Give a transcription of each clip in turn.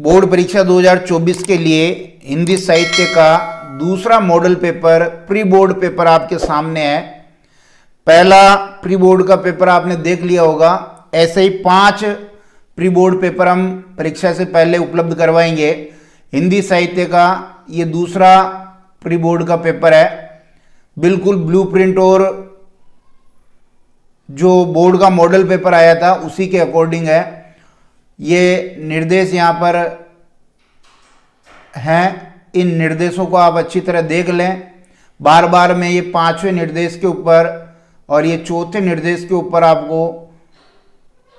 Board परीक्षा 2024 के लिए हिंदी साहित्य का दूसरा model paper pre board paper आपके सामने है। पहला प्री बोर्ड का पेपर आपने देख लिया होगा। ऐसे ही 5 प्री बोर्ड पेपर हम परीक्षा से पहले उपलब्ध करवाएंगे। हिंदी साहित्य का ये दूसरा प्री बोर्ड का पेपर है। बिल्कुल ब्लूप्रिंट और जो बोर्ड का मॉडल पेपर आया था उसी के अकॉर्डिंग है। ये निर्देश यहाँ पर हैं, इन निर्देशों को आप अच्छी तरह देख लें। बार बार मैं ये 5वें निर्देश के ऊपर और ये 4थे निर्देश के ऊपर आपको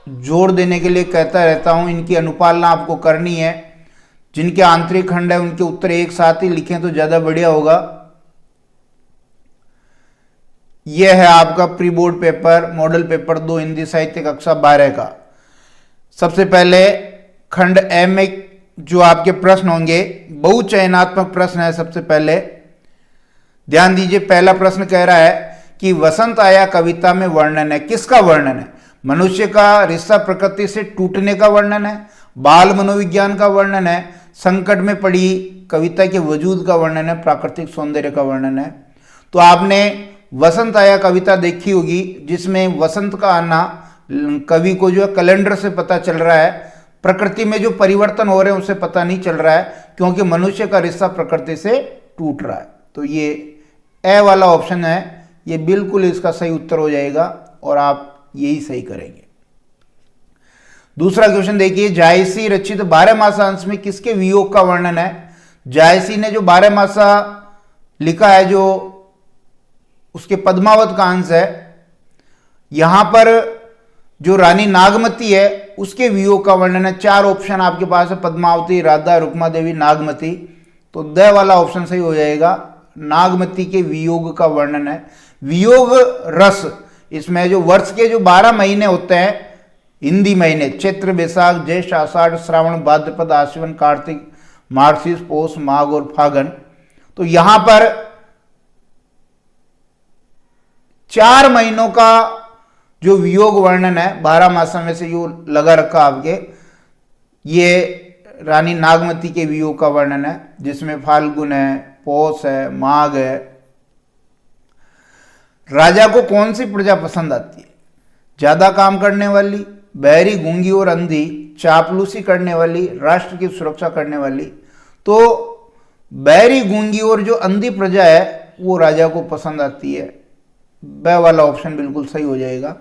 जोर देने के लिए कहता रहता हूँ। इनकी अनुपालना आपको करनी है। जिनके आंतरिक खंड है उनके उत्तर एक साथ ही लिखें तो ज़्यादा बढ़िया होगा। यह है आपका pre board paper model paper 2 Hindi साहित्य कक्षा 12 का। सबसे पहले खंड ए में जो आपके प्रश्न होंगे बहुचयनात्मक प्रश्न है। सबसे पहले ध्यान दीजिए, पहला प्रश्न कह रहा है कि वसंत आया कविता में वर्णन है। किसका वर्णन है? मनुष्य का रिश्ता प्रकृति से टूटने का वर्णन है, बाल मनोविज्ञान का वर्णन है, संकट में पड़ी कविता के वजूद का वर्णन है, प्राकृतिक सौंदर्य का वर्णन है। तो आपने वसंत आया कविता देखी होगी, जिसमें वसंत का आना कवि को जो है कैलेंडर से पता चल रहा है। प्रकृति में जो परिवर्तन हो रहे हैं उससे पता नहीं चल रहा है, क्योंकि मनुष्य का रिश्ता प्रकृति से टूट रहा है। तो ये ए वाला ऑप्शन है, ये बिल्कुल इसका सही उत्तर हो जाएगा और आप यही सही करेंगे। दूसरा क्वेश्चन देखिए, जायसी रचित 12 मासा अंश में किसके वियोग का वर्णन है? जायसी ने जो 12 मासा लिखा है, जो उसके पद्मावत का अंश है, यहां पर जो रानी नागमती है उसके वियोग का वर्णन है। 4 ऑप्शन आपके पास है, पद्मावती, राधा, रुक्मा देवी, नागमती। तो द वाला ऑप्शन सही हो जाएगा। नागमती के वियोग का वर्णन है। वियोग रस, इसमें जो वर्ष के जो 12 महीने होते हैं हिंदी महीने, चैत्र, बैसाख, ज्येष्ठ, आषाढ़, श्रावण, भाद्रपद, आश्विन, कार्तिक, मार्गशीर्ष, पौष, माघ और फागुन। तो यहां पर 4 महीनों का जो वियोग वर्णन है 12 मासा में से जो लगा रखा आपके, ये रानी नागमती के वियोग का वर्णन है, जिसमें फाल्गुन है, पौष है, माघ है। राजा को कौन सी प्रजा पसंद आती है? ज्यादा काम करने वाली, बहरी, गूंगी और अंधी, चापलूसी करने वाली, राष्ट्र की सुरक्षा करने वाली। तो बहरी, गूंगी और जो अंधी प्रजा है वो राजा को पसंद आती है। ब वाला ऑप्शन बिल्कुल सही हो जाएगा।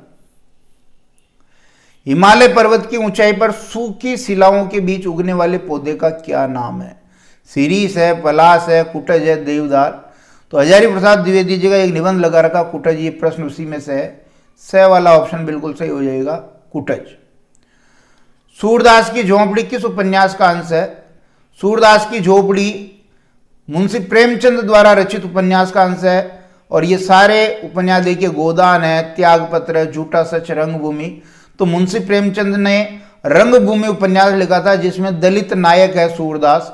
हिमालय पर्वत की ऊंचाई पर सूखी शिलाओं के बीच उगने वाले पौधे का क्या नाम है? सीरीस है, पलाश है, कुटज है, देवदार। तो हजारी प्रसाद द्विवेदी जी का एक निबंध लगा रखा कुटज, ये प्रश्न उसी में से है। स वाला ऑप्शन बिल्कुल सही हो जाएगा, कुटज। सूरदास की झोंपड़ी किस उपन्यास का अंश है? सूरदास की झोंपड़ी मुंशी प्रेमचंद द्वारा रचित उपन्यास का अंश है। और ये सारे उपन्यास देखिए, गोदान है, त्यागपत्र है, झूठा सच, रंगभूमि। तो मुंशी प्रेमचंद ने रंगभूमि उपन्यास लिखा था, जिसमें दलित नायक है सूरदास,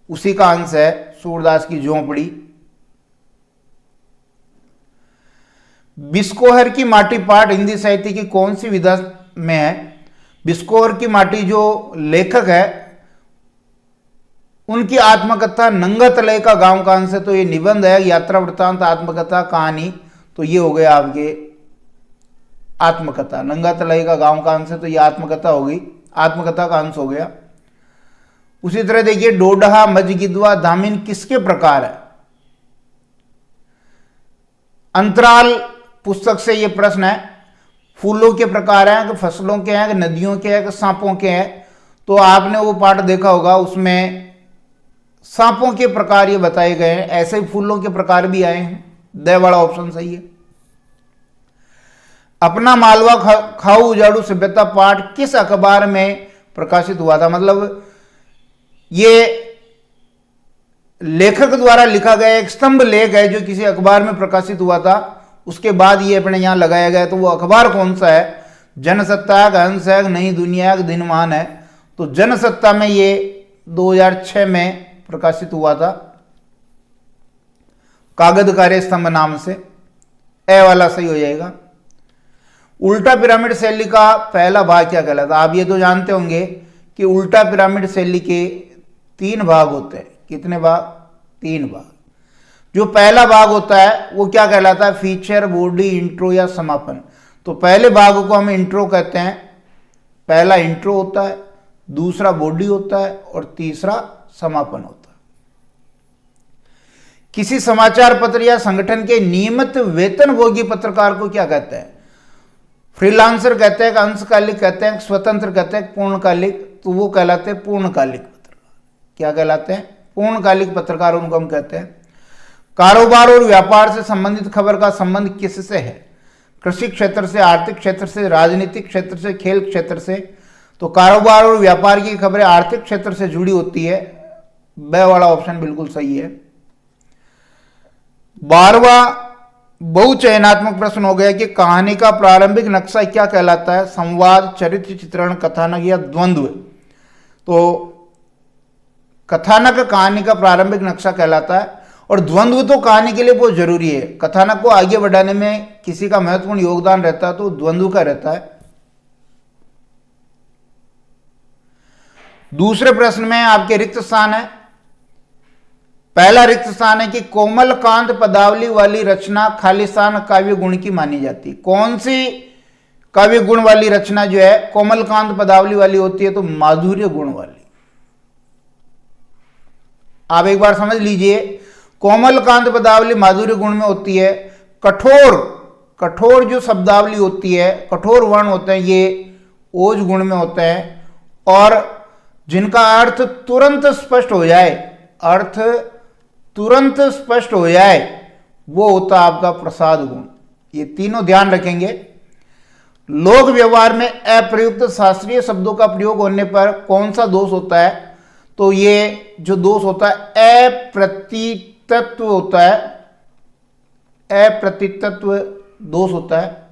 उसी का अंश है सूरदास की झोंपड़ी। बिस्कोहर की माटी पाठ हिंदी साहित्य की कौन सी विधा में है? बिस्कोहर की माटी जो लेखक है उनकी आत्मकथा नंगा तलय का गांव का अंश है। तो ये निबंध है, यात्रा वृत्तांत, आत्मकथा, कहानी। तो ये हो गया आपके आत्मकथा। नंगा तलई का गांव का अंश है, तो ये आत्मकथा होगी, आत्मकथा का अंश हो गया। उसी तरह देखिए, डोडहा, मजगिदवा, धामिन किसके प्रकार है? अंतराल पुस्तक से ये प्रश्न है। फूलों के प्रकार हैं कि फसलों के हैं कि नदियों के हैं कि सांपों के हैं? तो आपने वो पाठ देखा होगा, उसमें सांपों के प्रकार ये बताए गए हैं। ऐसे ही फूलों के प्रकार भी आए हैं। द वाला ऑप्शन सही है। अपना मालवा खाऊ उजाड़ू सभ्यता पाठ किस अखबार में प्रकाशित हुआ था? मतलब ये लेखक द्वारा लिखा गया एक स्तंभ लेख है जो किसी अखबार में प्रकाशित हुआ था, उसके बाद ये अपने यहां लगाया गया। तो वो अखबार कौन सा है? जनसत्ता का हंस है, नई दुनिया का दिनमान है। तो जनसत्ता में ये 2006 में प्रकाशित हुआ था, कागज कार्य स्तंभ नाम से। ए वाला सही हो जाएगा। उल्टा पिरामिड शैली का पहला भाग क्या कहलाता? आप ये तो जानते होंगे कि उल्टा पिरामिड शैली के 3 भाग होते हैं। कितने भाग? 3 भाग। जो पहला भाग होता है वो क्या कहलाता है? फीचर, बॉडी, इंट्रो या समापन। तो पहले भाग को हम इंट्रो कहते हैं। पहला इंट्रो होता है, दूसरा बॉडी होता है और तीसरा समापन होता है। किसी समाचार पत्र या संगठन के नियमित वेतनभोगी पत्रकार को क्या कहते हैं? फ्रीलांसर कहते हैं, अंशकालिक कहते हैं, स्वतंत्र कहते हैं, पूर्णकालिक। तो वो कहलाते हैं पूर्णकालिक पत्रकार। क्या कहलाते हैं? पूर्णकालिक पत्रकार उनको हम कहते हैं। कारोबार और व्यापार से संबंधित खबर का संबंध किससे है? कृषि क्षेत्र से, आर्थिक क्षेत्र से, राजनीतिक क्षेत्र से, खेल क्षेत्र से। तो कारोबार और व्यापार की खबरें आर्थिक क्षेत्र से जुड़ी होती है। ब वाला ऑप्शन बिल्कुल सही है। 12वां बहुचयनात्मक प्रश्न हो गया कि कहानी का प्रारंभिक नक्शा क्या कहलाता है? संवाद, चरित्र चित्रण, कथानक या द्वंद्व। तो कथानक कहानी का प्रारंभिक नक्शा कहलाता है और द्वंद्व तो कहानी के लिए बहुत जरूरी है। कथानक को आगे बढ़ाने में किसी का महत्वपूर्ण योगदान रहता है तो द्वंद्व का रहता है। दूसरे प्रश्न में आपके रिक्त स्थान है। पहला रिक्त स्थान है कि कोमलकांत पदावली वाली रचना खालिस्तान काव्य गुण की मानी जाती है। कौन सी काव्य गुण वाली रचना जो है कोमलकांत पदावली वाली होती है? तो माधुर्य गुण वाली। आप एक बार समझ लीजिए, कोमलकांत पदावली माधुर्य गुण में होती है। कठोर जो शब्दावली होती है, कठोर वर्ण होते हैं, ये ओज गुण में होते हैं। और जिनका अर्थ तुरंत स्पष्ट हो जाए, अर्थ तुरंत स्पष्ट हो जाए, वो होता है आपका प्रसाद गुण। ये तीनों ध्यान रखेंगे। लोक व्यवहार में अप्रयुक्त शास्त्रीय शब्दों का प्रयोग होने पर कौन सा दोष होता है? तो ये जो दोष होता है अप्रतीतत्व होता है। अप्रतीतत्व दोष होता है।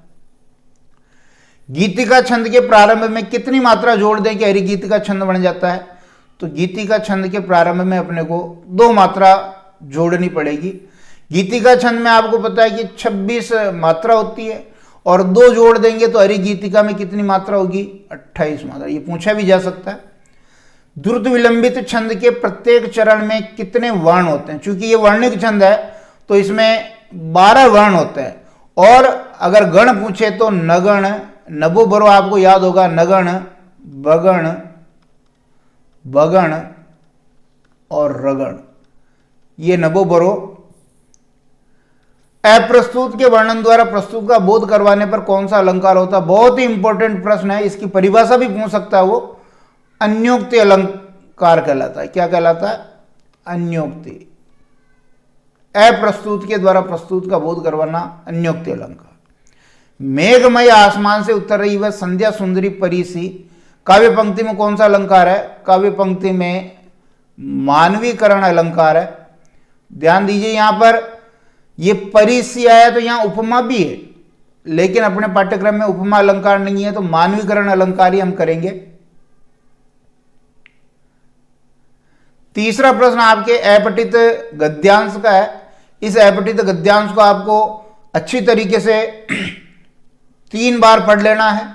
गीतिका छंद के प्रारंभ में कितनी मात्रा जोड़ दें कि हरिगीतिका छंद बन जाता है? तो गीतिका छंद के प्रारंभ में अपने को 2 मात्रा जोड़नी पड़ेगी। गीतिका छंद में आपको पता है कि 26 मात्रा होती है और 2 जोड़ देंगे तो हरिगीतिका में कितनी मात्रा होगी? 28 मात्रा। ये पूछा भी जा सकता है। द्रुत विलंबित छंद के प्रत्येक चरण में कितने वर्ण होते हैं? चूंकि ये वर्णिक छंद है तो इसमें 12 वर्ण होते हैं। और अगर गण पूछे तो नगण, नभो बरो आपको याद होगा, नगण, बगण, बगण और रगण, ये नभो बरो। अप्रस्तुत के वर्णन द्वारा प्रस्तुत का बोध करवाने पर कौन सा अलंकार होता है? बहुत ही इंपॉर्टेंट प्रश्न है। इसकी परिभाषा भी पूछ सकता है वो। अन्योक्ति अलंकार कहलाता है। क्या कहलाता है? अन्योक्ति। अप्रस्तुत के द्वारा प्रस्तुत का बोध करवाना अन्योक्ति अलंकार। मेघमय आसमान से उतर रही वह संध्या सुंदरी परी सी, काव्य पंक्ति में कौन सा अलंकार है? काव्य पंक्ति में मानवीकरण अलंकार है। ध्यान दीजिए, यहां पर ये परी सी आया तो यहां उपमा भी है, लेकिन अपने पाठ्यक्रम में उपमा अलंकार नहीं है, तो मानवीकरण अलंकार ही हम करेंगे। तीसरा प्रश्न आपके अपठित गद्यांश का है। इस अपठित गद्यांश को आपको अच्छी तरीके से 3 बार पढ़ लेना है।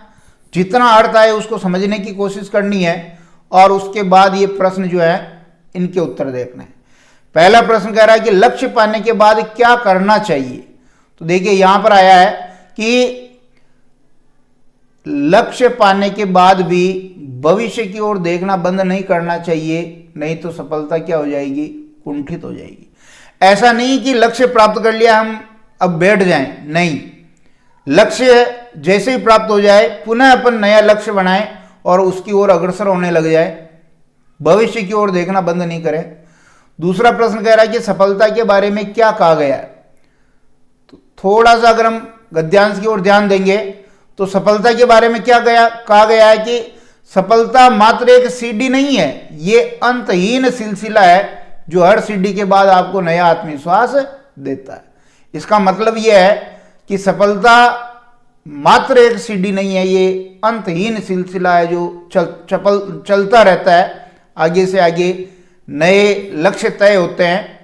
जितना अर्थ आए उसको समझने की कोशिश करनी है और उसके बाद ये प्रश्न जो है इनके उत्तर देखने हैं। पहला प्रश्न कह रहा है कि लक्ष्य पाने के बाद क्या करना चाहिए? तो देखिए यहां पर आया है कि लक्ष्य पाने के बाद भी भविष्य की ओर देखना बंद नहीं करना चाहिए, नहीं तो सफलता क्या हो जाएगी? कुंठित हो जाएगी। ऐसा नहीं कि लक्ष्य प्राप्त कर लिया हम अब बैठ जाएं, नहीं। लक्ष्य जैसे ही प्राप्त हो जाए पुनः अपन नया लक्ष्य बनाएं और उसकी ओर अग्रसर होने लग जाए। भविष्य की ओर देखना बंद नहीं करें। दूसरा प्रश्न कह रहा है कि सफलता के बारे में क्या कहा गया है? तो थोड़ा सा अगर हम गद्यांश की ओर ध्यान देंगे तो सफलता के बारे में क्या कहा गया है कि सफलता मात्र एक सीढ़ी नहीं है, ये अंतहीन सिलसिला है जो हर सीढ़ी के बाद आपको नया आत्मविश्वास देता है। इसका मतलब यह है कि सफलता मात्र एक सीढ़ी नहीं है, ये अंतहीन सिलसिला है जो चलता रहता है। आगे से आगे नए लक्ष्य तय होते हैं।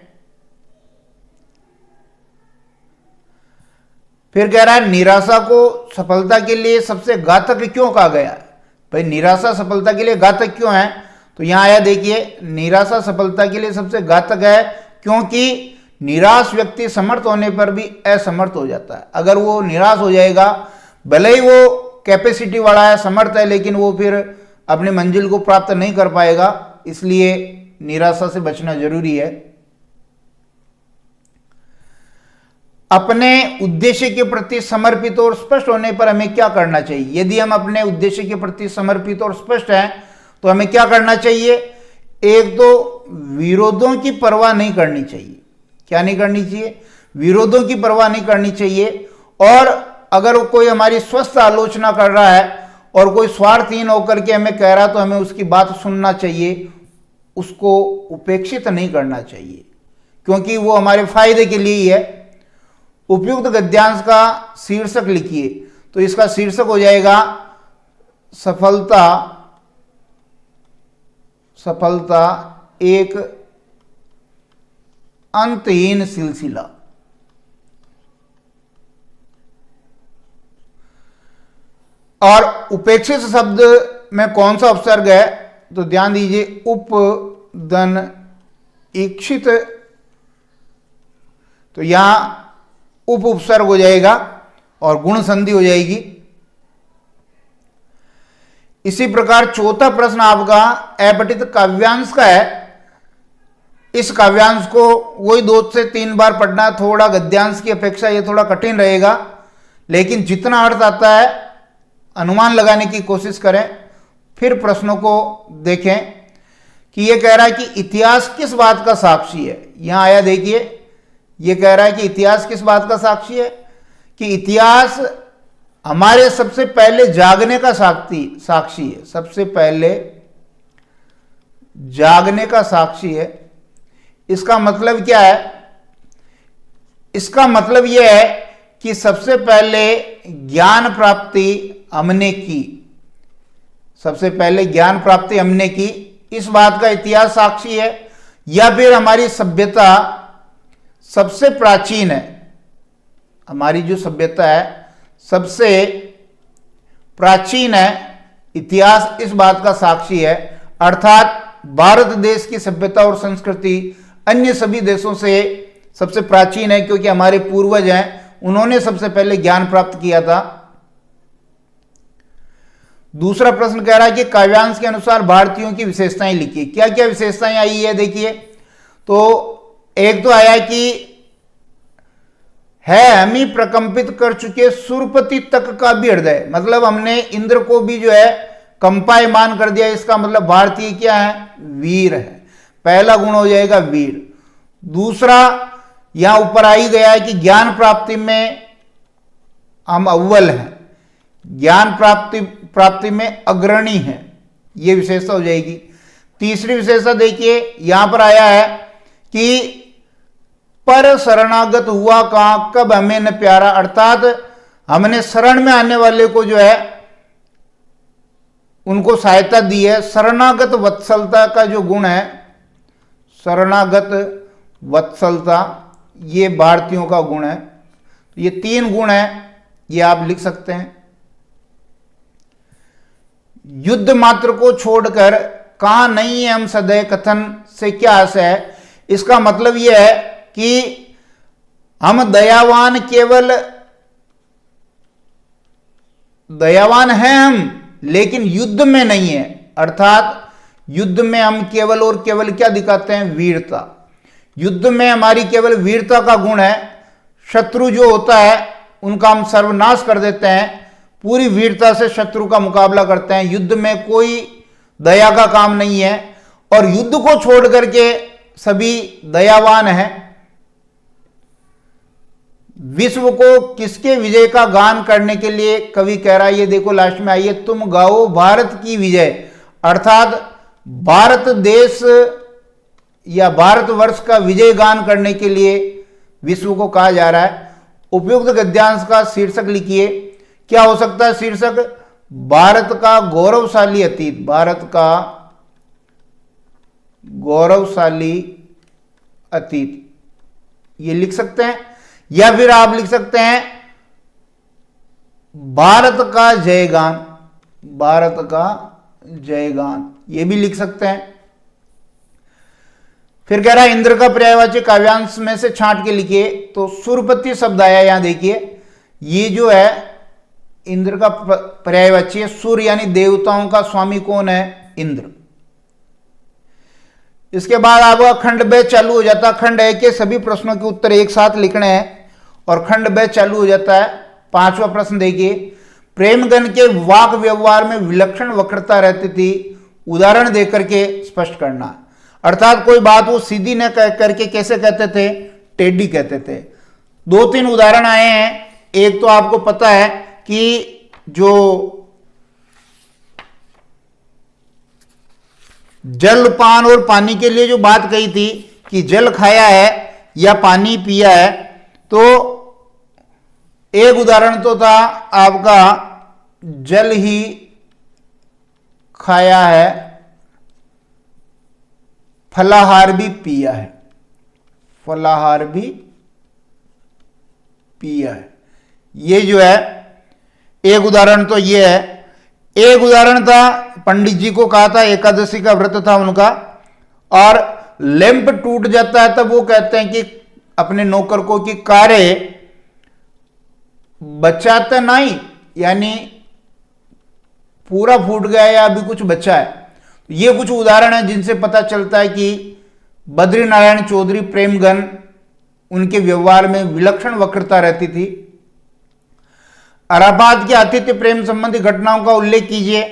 फिर कह रहा है निराशा को सफलता के लिए सबसे घातक क्यों कहा गया? भाई निराशा सफलता के लिए घातक क्यों है? तो यहां आया देखिए, निराशा सफलता के लिए सबसे घातक है क्योंकि निराश व्यक्ति समर्थ होने पर भी असमर्थ हो जाता है। अगर वो निराश हो जाएगा, भले ही वो कैपेसिटी वाला है, समर्थ है, लेकिन वो फिर अपनी मंजिल को प्राप्त नहीं कर पाएगा। इसलिए निराशा से बचना जरूरी है। अपने उद्देश्य के प्रति समर्पित और स्पष्ट होने पर हमें क्या करना चाहिए? यदि हम अपने उद्देश्य के प्रति समर्पित और स्पष्ट हैं तो हमें क्या करना चाहिए? एक तो विरोधों की परवाह नहीं करनी चाहिए। क्या नहीं करनी चाहिए? विरोधों की परवाह नहीं करनी चाहिए। और अगर कोई हमारी स्वस्थ आलोचना कर रहा है और कोई स्वार्थहीन होकर के हमें कह रहा है तो हमें उसकी बात सुनना चाहिए, उसको उपेक्षित नहीं करना चाहिए, क्योंकि वो हमारे फायदे के लिए ही है। उपयुक्त गद्यांश का शीर्षक लिखिए। तो इसका शीर्षक हो जाएगा सफलता सफलता एक अंतहीन सिलसिला। और उपेक्षित शब्द में कौन सा उपसर्ग है? तो ध्यान दीजिए, उपधन इक्षित, तो यहां उप उपसर्ग हो जाएगा और गुण संधि हो जाएगी। इसी प्रकार चौथा प्रश्न आपका अपठित काव्यांश का है। इस काव्यांश को वही 2 से 3 बार पढ़ना, थोड़ा गद्यांश की अपेक्षा ये थोड़ा कठिन रहेगा, लेकिन जितना अर्थ आता है अनुमान लगाने की कोशिश करें। फिर प्रश्नों को देखें कि ये कह रहा है कि इतिहास किस बात का साक्षी है। यहां आया देखिए, ये कह रहा है कि इतिहास किस बात का साक्षी है? कि इतिहास हमारे सबसे पहले जागने का साक्षी है। सबसे पहले जागने का साक्षी है। इसका मतलब क्या है? इसका मतलब यह है कि सबसे पहले ज्ञान प्राप्ति हमने की, सबसे पहले ज्ञान प्राप्ति हमने की, इस बात का इतिहास साक्षी है। या फिर हमारी सभ्यता सबसे प्राचीन है, हमारी जो सभ्यता है सबसे प्राचीन है, इतिहास इस बात का साक्षी है। अर्थात भारत देश की सभ्यता और संस्कृति अन्य सभी देशों से सबसे प्राचीन है, क्योंकि हमारे पूर्वज हैं, उन्होंने सबसे पहले ज्ञान प्राप्त किया था। दूसरा प्रश्न कह रहा है कि काव्यांश के अनुसार भारतीयों की विशेषताएं लिखिए। क्या क्या विशेषताएं आई है देखिए। तो एक तो आया कि है हम ही प्रकंपित कर चुके सुरपति तक का भी हृदय, मतलब हमने इंद्र को भी जो है कंपायमान कर दिया। इसका मतलब भारतीय क्या है? वीर है। पहला गुण हो जाएगा वीर। दूसरा यहां ऊपर आ ही गया है कि ज्ञान प्राप्ति में हम अव्वल हैं, ज्ञान प्राप्ति में अग्रणी है, यह विशेषता हो जाएगी। तीसरी विशेषता देखिए, यहां पर आया है कि पर शरणागत हुआ कहां कब हमें न प्यारा, अर्थात हमने शरण में आने वाले को जो है उनको सहायता दी है। शरणागत वत्सलता का जो गुण है, शरणागत वत्सलता, ये भारतीयों का गुण है। ये 3 गुण है, ये आप लिख सकते हैं। युद्ध मात्र को छोड़कर कहां नहीं है हम सदैव कथन से क्या आशय है? इसका मतलब यह है कि हम दयावान हैं हम, लेकिन युद्ध में नहीं है। अर्थात युद्ध में हम केवल और केवल क्या दिखाते हैं? वीरता। युद्ध में हमारी केवल वीरता का गुण है। शत्रु जो होता है उनका हम सर्वनाश कर देते हैं, पूरी वीरता से शत्रु का मुकाबला करते हैं। युद्ध में कोई दया का काम नहीं है, और युद्ध को छोड़ करके सभी दयावान हैं। विश्व को किसके विजय का गान करने के लिए कवि कह रहा है? ये देखो लास्ट में आइए, तुम गाओ भारत की विजय, अर्थात भारत देश या भारतवर्ष का विजय गान करने के लिए विश्व को कहा जा रहा है। उपयुक्त गद्यांश का शीर्षक लिखिए। क्या हो सकता है शीर्षक? भारत का गौरवशाली अतीत, भारत का गौरवशाली अतीत, ये लिख सकते हैं। या फिर आप लिख सकते हैं भारत का जयगान, भारत का जयगान, ये भी लिख सकते हैं। फिर कह रहा है इंद्र का पर्यायवाची काव्यांश में से छांट के लिखिए, तो सुरपति शब्द आया, यहां देखिए ये जो है इंद्र का पर्यायवाची है। सुर यानी देवताओं का स्वामी कौन है? इंद्र। इसके बाद आपका खंड बे चालू हो जाता है। खंड ए के सभी प्रश्नों के उत्तर एक साथ लिखने हैं और खंड बे चालू हो जाता है। 5वां प्रश्न देखिए, प्रेमगन के वाक व्यवहार में विलक्षण वक्रता रहती थी, उदाहरण देकर के स्पष्ट करना। अर्थात कोई बात वो सीधी न करके कैसे कहते थे? टेढ़ी कहते थे। 2-3 उदाहरण आए हैं। एक तो आपको पता है कि जो जल पान और पानी के लिए जो बात कही थी कि जल खाया है या पानी पिया है, तो एक उदाहरण तो था आपका जल ही खाया है, फलाहार भी पिया है। फलाहार भी पिया है, ये जो है एक उदाहरण तो ये है। एक उदाहरण था पंडित जी को कहा था, एकादशी का व्रत था उनका, और लैंप टूट जाता है तब वो कहते हैं कि अपने नौकर को कि कार्य बचाते नहीं, यानी पूरा फूट गया या अभी कुछ बचा है। ये कुछ उदाहरण है जिनसे पता चलता है कि बद्रीनारायण चौधरी प्रेमगन, उनके व्यवहार में विलक्षण वक्रता रहती थी। अलाहाबाद के आतिथ्य प्रेम संबंधी घटनाओं का उल्लेख कीजिए।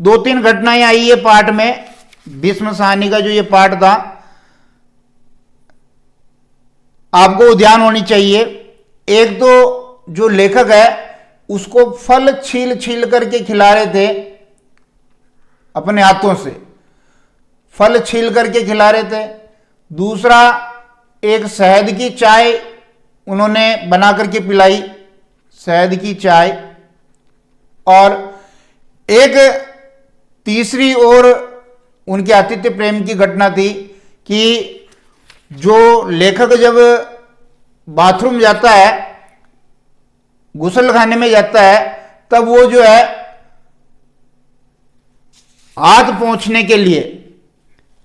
2-3 घटनाएं आई है पाठ में। भीष्म साहनी का जो ये पाठ था आपको ध्यान होनी चाहिए। एक तो जो लेखक है उसको फल छील छील करके खिला रहे थे, अपने हाथों से फल छील करके खिला रहे थे। दूसरा, एक शहद की चाय उन्होंने बना करके पिलाई, शहद की चाय। और एक तीसरी और उनके आतिथ्य प्रेम की घटना थी कि जो लेखक जब बाथरूम जाता है, गुसल खाने में जाता है, तब वो जो है हाथ पहुंचने के लिए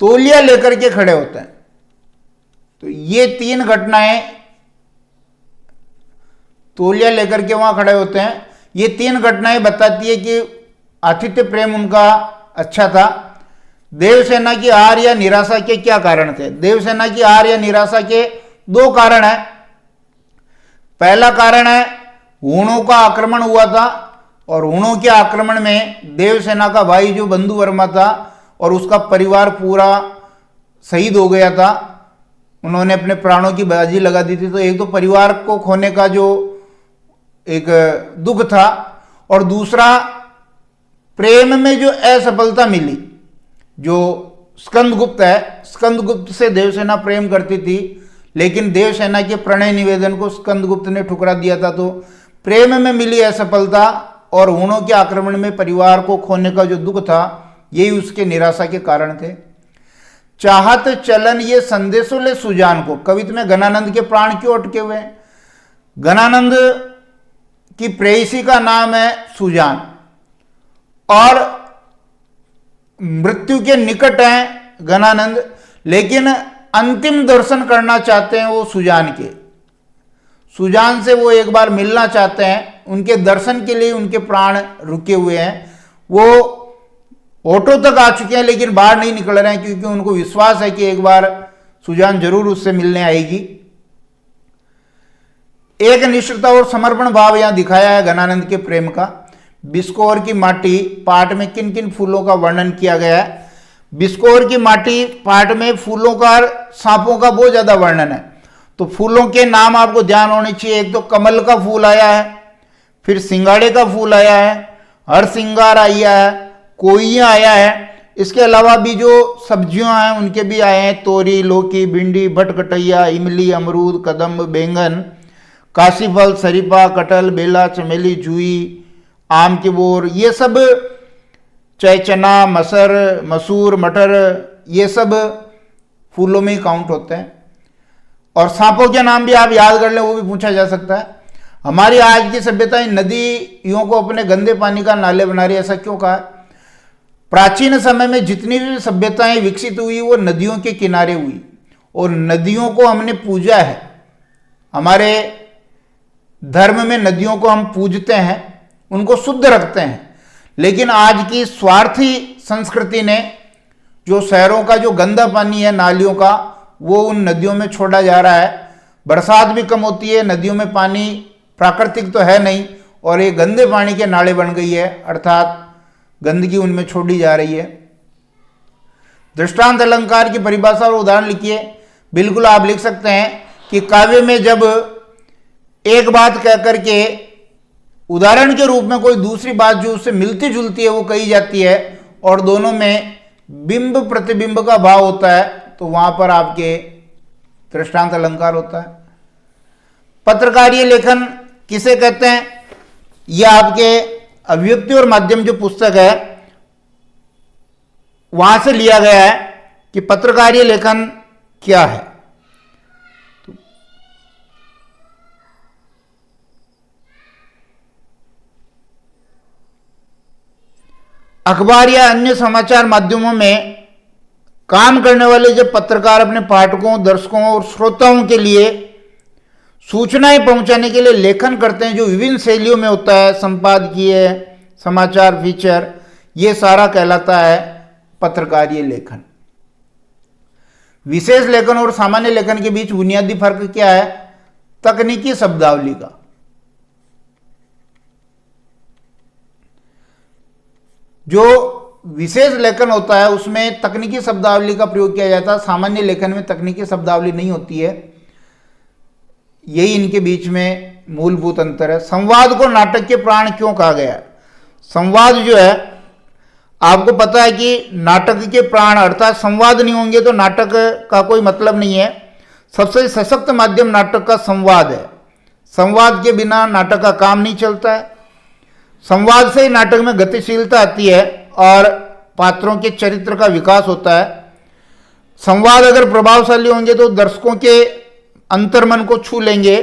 तौलिया लेकर के खड़े होते हैं। तो ये 3 घटनाएं, तौलिया लेकर के वहां खड़े होते हैं, ये 3 घटनाएं बताती है कि आतिथ्य प्रेम उनका अच्छा था। देवसेना की हार या निराशा के क्या कारण थे? देवसेना की हार या निराशा के 2 कारण है। पहला कारण है हूणों का आक्रमण हुआ था, और हूणों के आक्रमण में देवसेना का भाई जो बंधु वर्मा था और उसका परिवार पूरा शहीद हो गया था। उन्होंने अपने प्राणों की बाजी लगा दी थी। तो एक तो परिवार को खोने का जो एक दुख था, और दूसरा प्रेम में जो असफलता मिली। जो स्कंदगुप्त है, स्कंदगुप्त से देवसेना प्रेम करती थी, लेकिन देवसेना के प्रणय निवेदन को स्कंदगुप्त ने ठुकरा दिया था। तो प्रेम में मिली असफलता और हूणों के आक्रमण में परिवार को खोने का जो दुख था, यही उसके निराशा के कारण थे। चाहत चलन ये संदेशों ले सुजान को, कवित्व में घनानंद के प्राण क्यों अटके हुए हैं? घनानंद की प्रेयसी का नाम है सुजान, और मृत्यु के निकट हैं घनानंद, लेकिन अंतिम दर्शन करना चाहते हैं वो सुजान के। सुजान से वो एक बार मिलना चाहते हैं, उनके दर्शन के लिए उनके प्राण रुके हुए हैं। वो ऑटो तक आ चुके हैं लेकिन बाहर नहीं निकल रहे हैं, क्योंकि उनको विश्वास है कि एक बार सुजान जरूर उससे मिलने आएगी। एक निष्ठता और समर्पण भाव यहां दिखाया है घनानंद के प्रेम का। बिस्कोर की माटी पाठ में किन किन फूलों का वर्णन किया गया है? बिस्कोर की माटी पाठ में फूलों का और सांपों का बहुत ज्यादा वर्णन है। तो फूलों के नाम आपको ध्यान होने चाहिए। एक तो कमल का फूल आया है, फिर सिंगाड़े का फूल आया है, हर सिंगार आया है, कोइया आया है। इसके अलावा भी जो सब्जियां हैं उनके भी आए हैं, तोरी, लौकी, भिंडी, भटकटैया, इमली, अमरूद, कदम्ब, बैंगन, काशीफल, शरीफा, कटहल, बेला, चमेली, जूई, आम के बोर, ये सब, चाहे चना, मसर, मसूर, मटर, ये सब फूलों में ही काउंट होते हैं। और सांपों के नाम भी आप याद कर लें, वो भी पूछा जा सकता है। हमारी आज की सभ्यता नदियों को अपने गंदे पानी का नाले बना रही है। ऐसा क्यों कहा? प्राचीन समय में जितनी भी सभ्यताएं विकसित हुई वो नदियों के किनारे हुई, और नदियों को हमने पूजा है। हमारे धर्म में नदियों को हम पूजते हैं, उनको शुद्ध रखते हैं। लेकिन आज की स्वार्थी संस्कृति ने जो शहरों का जो गंदा पानी है नालियों का, वो उन नदियों में छोड़ा जा रहा है। बरसात भी कम होती है, नदियों में पानी प्राकृतिक तो है नहीं, और ये गंदे पानी के नाले बन गई है, अर्थात गंदगी उनमें छोड़ी जा रही है। दृष्टांत अलंकार की परिभाषा और उदाहरण लिखिए। बिल्कुल आप लिख सकते हैं कि काव्य में जब एक बात कह करके उदाहरण के रूप में कोई दूसरी बात जो उससे मिलती जुलती है वो कही जाती है, और दोनों में बिंब प्रतिबिंब का भाव होता है, तो वहां पर आपके दृष्टांत अलंकार होता है। पत्रकारीय लेखन किसे कहते हैं? यह आपके अभिव्यक्ति और माध्यम जो पुस्तक है वहां से लिया गया है कि पत्रकारीय लेखन क्या है। अखबार या अन्य समाचार माध्यमों में काम करने वाले जब पत्रकार अपने पाठकों, दर्शकों और श्रोताओं के लिए सूचनाएं पहुंचाने के लिए लेखन करते हैं, जो विभिन्न शैलियों में होता है, संपादकीय, समाचार, फीचर, ये सारा कहलाता है पत्रकारीय लेखन। विशेष लेखन और सामान्य लेखन के बीच बुनियादी फर्क क्या है? तकनीकी शब्दावली का। जो विशेष लेखन होता है उसमें तकनीकी शब्दावली का प्रयोग किया जाता है, सामान्य लेखन में तकनीकी शब्दावली नहीं होती है। यही इनके बीच में मूलभूत अंतर है। संवाद को नाटक के प्राण क्यों कहा गया है? संवाद जो है, आपको पता है कि नाटक के प्राण, अर्थात संवाद नहीं होंगे तो नाटक का कोई मतलब नहीं है। सबसे सशक्त माध्यम नाटक का संवाद है। संवाद के बिना नाटक का काम नहीं चलता है। संवाद से ही नाटक में गतिशीलता आती है और पात्रों के चरित्र का विकास होता है। संवाद अगर प्रभावशाली होंगे तो दर्शकों के अंतर्मन को छू लेंगे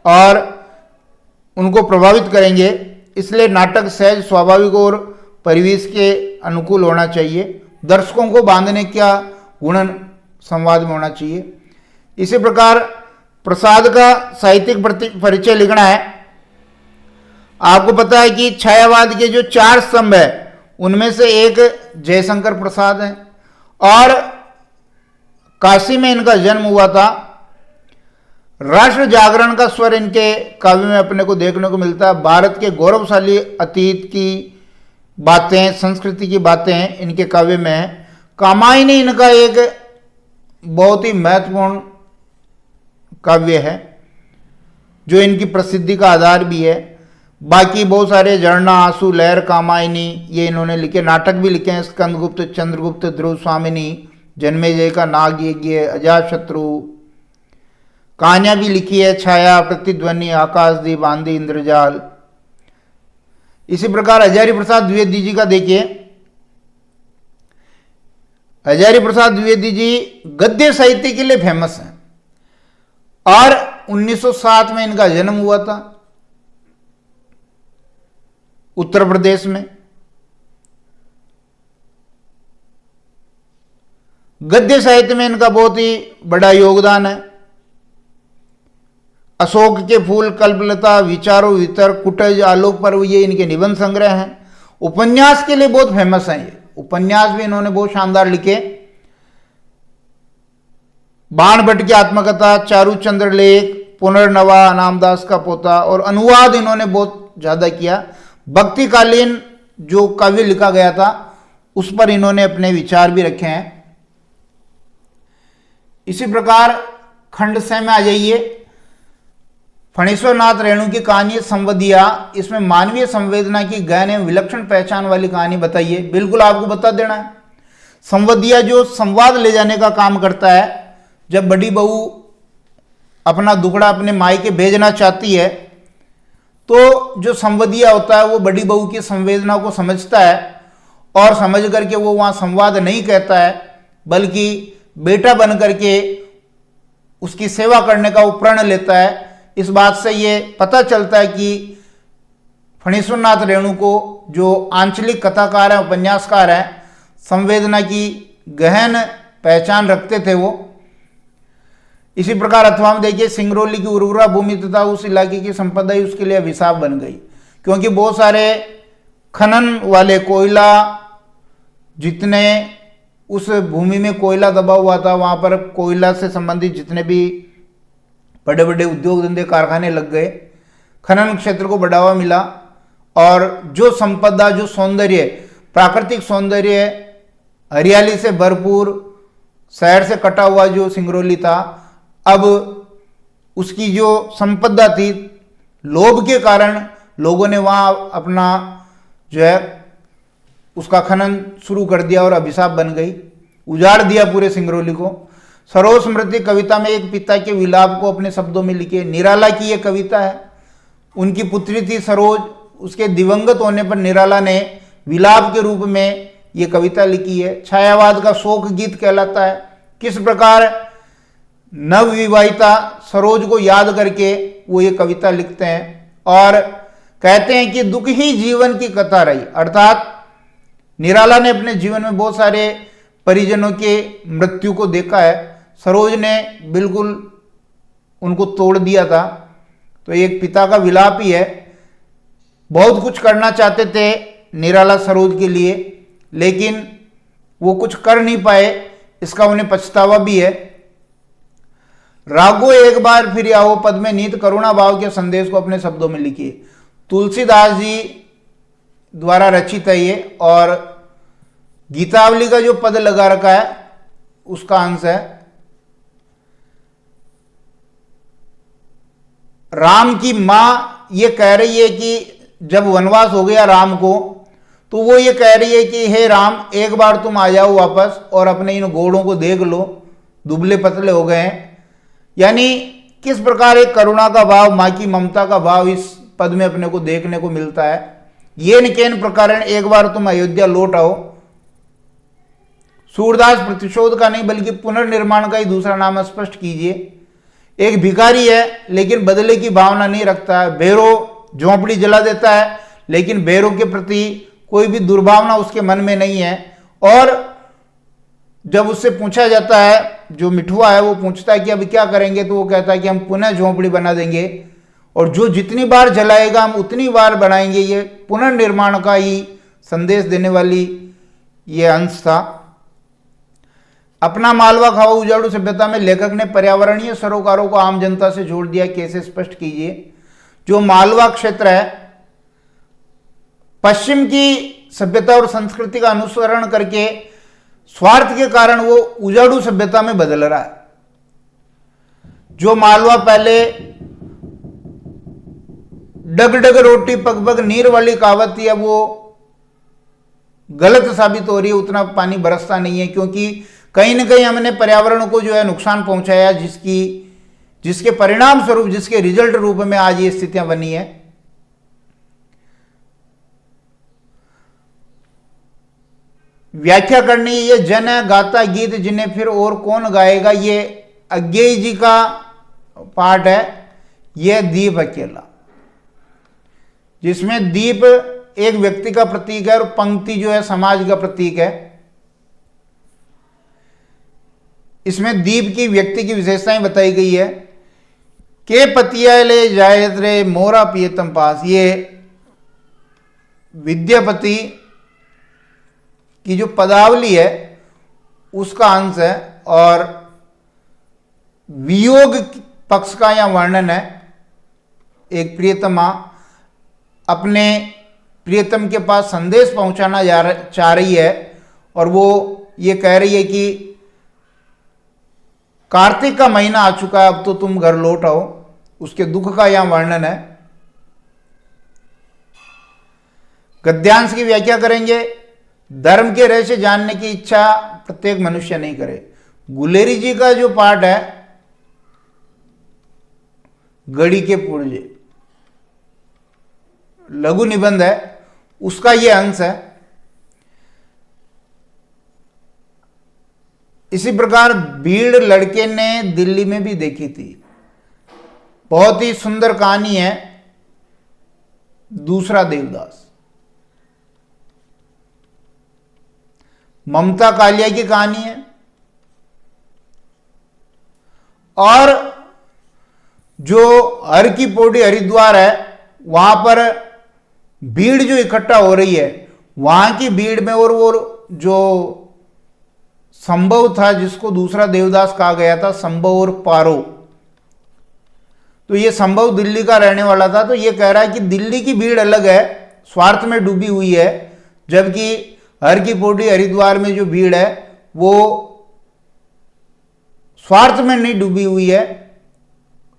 और उनको प्रभावित करेंगे। इसलिए नाटक सहज, स्वाभाविक और परिवेश के अनुकूल होना चाहिए। दर्शकों को बांधने का गुण संवाद में होना चाहिए। इसी प्रकार प्रसाद का साहित्यिक परिचय लिखना है। आपको पता है कि छायावाद के जो 4 स्तंभ है उनमें से एक जयशंकर प्रसाद है, और काशी में इनका जन्म हुआ था। राष्ट्र जागरण का स्वर इनके काव्य में अपने को देखने को मिलता है। भारत के गौरवशाली अतीत की बातें, संस्कृति की बातें इनके काव्य में है। कामायनी इनका एक बहुत ही महत्वपूर्ण काव्य है जो इनकी प्रसिद्धि का आधार भी है। बाकी बहुत सारे झरना, आंसू, लहर, कामायनी ये इन्होंने लिखे। नाटक भी लिखे हैं, स्कंदगुप्त, चंद्रगुप्त, ध्रुव स्वामिनी, जन्मेजय का नाग यज्ञ, अजातशत्रु। कहानियां भी लिखी है, छाया, प्रतिध्वनि, आकाशदीप, आंधी, इंद्रजाल। इसी प्रकार हजारी प्रसाद द्विवेदी जी का देखिए। हजारी प्रसाद द्विवेदी जी गद्य साहित्य के लिए फेमस हैं और 1907 में इनका जन्म हुआ था उत्तर प्रदेश में। गद्य साहित्य में इनका बहुत ही बड़ा योगदान है। अशोक के फूल, कल्पलता, विचारों वितर्क, कुटज, आलोक पर्व ये इनके निबंध संग्रह हैं। उपन्यास के लिए बहुत फेमस हैं ये। उपन्यास भी इन्होंने बहुत शानदार लिखे। बाण भट्ट की आत्मकथा, चारूचंद्र लेख, पुनर्नवा, नामदास का पोता, और अनुवाद इन्होंने बहुत ज्यादा किया। भक्तिकालीन जो काव्य लिखा गया था उस पर इन्होंने अपने विचार भी रखे हैं। इसी प्रकार खंड से में आ जाइए। फणीश्वर नाथ रेणु की कहानी संवदिया। इसमें मानवीय संवेदना की गहन एवं विलक्षण पहचान वाली कहानी बताइए। बिल्कुल आपको बता देना है। संवदिया जो संवाद ले जाने का काम करता है। जब बड़ी बहू अपना दुखड़ा अपने मायके भेजना चाहती है तो जो संवदिया होता है वो बड़ी बहू की संवेदना को समझता है और समझ करके वो वहां संवाद नहीं कहता है, बल्कि बेटा बन करके उसकी सेवा करने का वो प्रण लेता है इस बात से ये पता चलता है कि फणीश्वरनाथ रेणु को जो आंचलिक कथाकार हैं, उपन्यासकार हैं, संवेदना की गहन पहचान रखते थे वो। इसी प्रकार अथवा में देखिए, सिंगरौली की उर्वरा भूमि तथा उस इलाके की संपदा ही उसके लिए अभिशाप बन गई, क्योंकि बहुत सारे खनन वाले, कोयला जितने उस भूमि में कोयला दबा हुआ था, वहां पर कोयला से संबंधित जितने भी बड़े बड़े उद्योग धंधे कारखाने लग गए, खनन क्षेत्र को बढ़ावा मिला, और जो संपदा, जो सौंदर्य, प्राकृतिक सौंदर्य, हरियाली से भरपूर, शहर से कटा हुआ जो सिंगरौली था, अब उसकी जो संपदा थी, लोभ के कारण लोगों ने वहां अपना जो है उसका खनन शुरू कर दिया और अभिशाप बन गई, उजाड़ दिया पूरे सिंगरौली को। सरोज स्मृति कविता में एक पिता के विलाप को अपने शब्दों में लिखे। निराला की यह कविता है, उनकी पुत्री थी सरोज, उसके दिवंगत होने पर निराला ने विलाप के रूप में यह कविता लिखी है। छायावाद का शोक गीत कहलाता है। किस प्रकार नवविवाहिता सरोज को याद करके वो ये कविता लिखते हैं और कहते हैं कि दुख ही जीवन की कथा रही, अर्थात निराला ने अपने जीवन में बहुत सारे परिजनों के मृत्यु को देखा है, सरोज ने बिल्कुल उनको तोड़ दिया था। तो एक पिता का विलाप ही है। बहुत कुछ करना चाहते थे निराला सरोज के लिए, लेकिन वो कुछ कर नहीं पाए, इसका उन्हें पछतावा भी है। रागो एक बार फिर आओ पद में नीत करुणा भाव के संदेश को अपने शब्दों में लिखिए। तुलसीदास जी द्वारा रचित है ये, और गीतावली का जो पद लगा रखा है उसका अंश है। राम की मां ये कह रही है कि जब वनवास हो गया राम को, तो वो ये कह रही है कि हे राम, एक बार तुम आ जाओ वापस और अपने इन घोड़ों को देख लो, दुबले पतले हो गए हैं। यानी किस प्रकार एक करुणा का भाव, मां की ममता का भाव इस पद में अपने को देखने को मिलता है। ये न केन प्रकार एक बार तुम अयोध्या लौट आओ। सूरदास प्रतिशोध का नहीं बल्कि पुनर्निर्माण का ही दूसरा नाम स्पष्ट कीजिए। एक भिखारी है लेकिन बदले की भावना नहीं रखता है। भैरो झोंपड़ी जला देता है लेकिन भैरो के प्रति कोई भी दुर्भावना उसके मन में नहीं है। और जब उससे पूछा जाता है, जो मिठुआ है वो पूछता है कि अभी क्या करेंगे, तो वो कहता है कि हम पुनः झोंपड़ी बना देंगे, और जो जितनी बार जलाएगा हम उतनी बार बनाएंगे। ये पुनर्निर्माण का ही संदेश देने वाली ये अंश था। अपना मालवा खाओ उजाड़ू सभ्यता में लेखक ने पर्यावरणीय सरोकारों को आम जनता से जोड़ दिया। कैसे, स्पष्ट कीजिए। जो मालवा क्षेत्र है, पश्चिम की सभ्यता और संस्कृति का अनुसरण करके स्वार्थ के कारण वो उजाड़ू सभ्यता में बदल रहा है। जो मालवा पहले डग डग रोटी पग पग नीर वाली कहावत थी, अब वो गलत साबित हो रही है। उतना पानी बरसता नहीं है, क्योंकि कहीं ना कहीं हमने पर्यावरण को जो है नुकसान पहुंचाया, जिसके परिणाम स्वरूप, जिसके रिजल्ट रूप में आज ये स्थितियां बनी है। व्याख्या करनी, ये जन है गाता गीत जिन्हें फिर और कौन गाएगा, ये अज्ञेय जी का पाठ है। यह दीप अकेला, जिसमें दीप एक व्यक्ति का प्रतीक है और पंक्ति जो है समाज का प्रतीक है। इसमें दीप की व्यक्ति की विशेषताएं बताई गई है। के पतिया ले जायत रे मोरा पियतम पास, ये विद्यापति की जो पदावली है उसका अंश है, और वियोग पक्ष का यह वर्णन है। एक प्रियतमा अपने प्रियतम के पास संदेश पहुंचाना चाह रही है, और वो ये कह रही है कि कार्तिक का महीना आ चुका है, अब तो तुम घर लौट आओ। उसके दुख का यह वर्णन है। गद्यांश की व्याख्या करेंगे। धर्म के रहस्य जानने की इच्छा प्रत्येक मनुष्य नहीं करे। गुलेरी जी का जो पाठ है, गढ़ी के पुर्जे, लघु निबंध है, उसका यह अंश है। इसी प्रकार भीड़ लड़के ने दिल्ली में भी देखी थी। बहुत ही सुंदर कहानी है दूसरा देवदास। ममता कालिया की कहानी है। और जो हर की पौड़ी हरिद्वार है, वहां पर भीड़ जो इकट्ठा हो रही है, वहां की भीड़ में और वो जो संभव था जिसको दूसरा देवदास कहा गया था, संभव और पारो, तो ये संभव दिल्ली का रहने वाला था। तो ये कह रहा है कि दिल्ली की भीड़ अलग है, स्वार्थ में डूबी हुई है, जबकि हर की पौड़ी हरिद्वार में जो भीड़ है वो स्वार्थ में नहीं डूबी हुई है,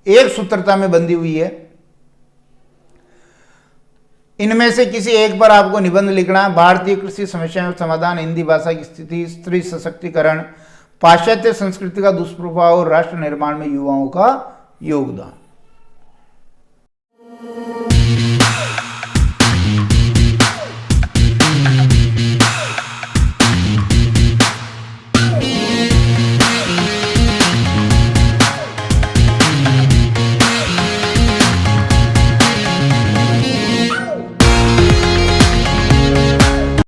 एक सूत्रता में बंधी हुई है। इनमें से किसी एक पर आपको निबंध लिखना है। भारतीय कृषि समस्याओं का समाधान, हिंदी भाषा की स्थिति, स्त्री सशक्तिकरण, पाश्चात्य संस्कृति का दुष्प्रभाव और राष्ट्र निर्माण में युवाओं का योगदान।